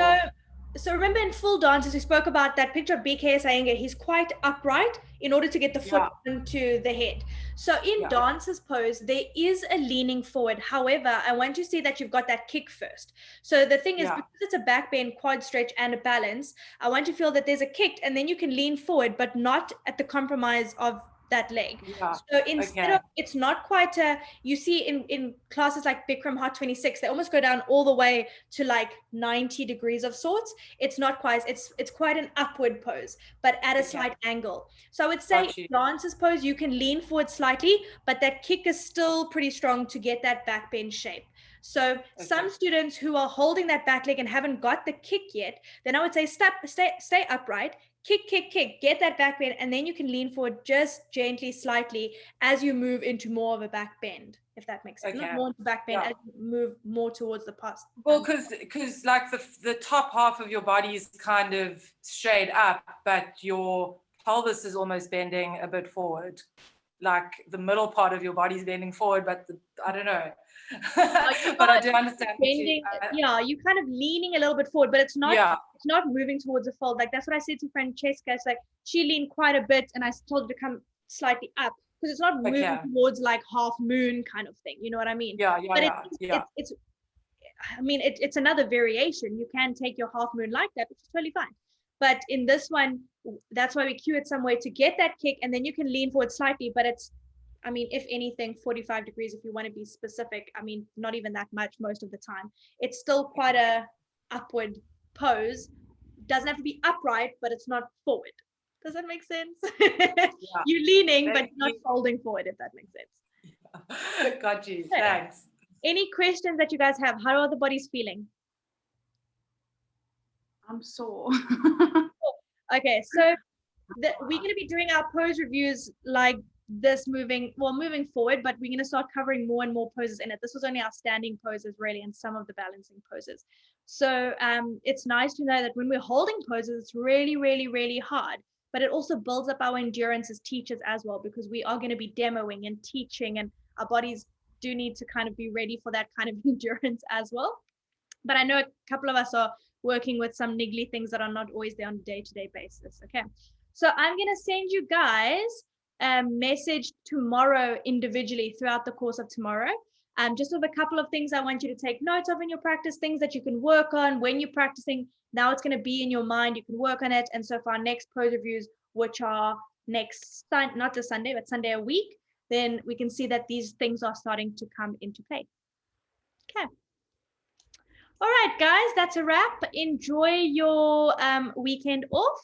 so remember in full dances, we spoke about that picture of BKS Iyengar. He's quite upright in order to get the foot into the head. So in dancer's pose, there is a leaning forward. However, I want to see that you've got that kick first. So the thing is, because it's a back bend, quad stretch, and a balance, I want to feel that there's a kick, and then you can lean forward, but not at the compromise of that leg. Yeah. So instead Okay. of, it's not quite a, you see in classes like Bikram Hot 26, they almost go down all the way to like 90 degrees of sorts. It's not quite, it's quite an upward pose, but at a Okay. slight angle. So I would say Got you. dancer's pose, you can lean forward slightly, but that kick is still pretty strong to get that back bend shape. So some students who are holding that back leg and haven't got the kick yet, then I would say stay upright, kick, get that back bend, and then you can lean forward just gently, slightly as you move into more of a back bend, if that makes sense. Okay. Not more into back bend, Yeah. as you move more towards the past. Well, because like the top half of your body is kind of straight up, but your pelvis is almost bending a bit forward. Like the middle part of your body is bending forward, but I don't know. But I do understand. Bending, yeah, you kind of leaning a little bit forward, but it's not. Yeah. It's not moving towards a fold. Like that's what I said to Francesca. It's like she leaned quite a bit, and I told her to come slightly up because it's not moving towards like half moon kind of thing. You know what I mean? Yeah. But Yeah. it's I mean, it's another variation. You can take your half moon like that, which is totally fine. But in this one, that's why we cue it some way to get that kick, and then you can lean forward slightly, but it's, I mean, if anything, 45 degrees, if you want to be specific. I mean, not even that much most of the time. It's still quite a upward pose. Doesn't have to be upright, but it's not forward. Does that make sense? Yeah. You're leaning, but not folding forward, if that makes sense. Got you. Thanks. Any questions that you guys have? How are the bodies feeling? I'm sore. Okay, so we're going to be doing our pose reviews like this moving forward, but we're going to start covering more and more poses in it. This was only our standing poses really, and some of the balancing poses. So it's nice to know that when we're holding poses, it's really, really, really hard, but it also builds up our endurance as teachers as well, because we are going to be demoing and teaching, and our bodies do need to kind of be ready for that kind of endurance as well. But I know a couple of us are working with some niggly things that are not always there on a day-to-day basis. Okay, so I'm going to send you guys a message tomorrow individually throughout the course of tomorrow, just with a couple of things I want you to take notes of in your practice, things that you can work on when you're practicing. Now it's going to be in your mind, you can work on it. And so for our next pose reviews, which are next, not this Sunday, but Sunday a week, then we can see that these things are starting to come into play. Okay. All right, guys, that's a wrap. Enjoy your weekend off.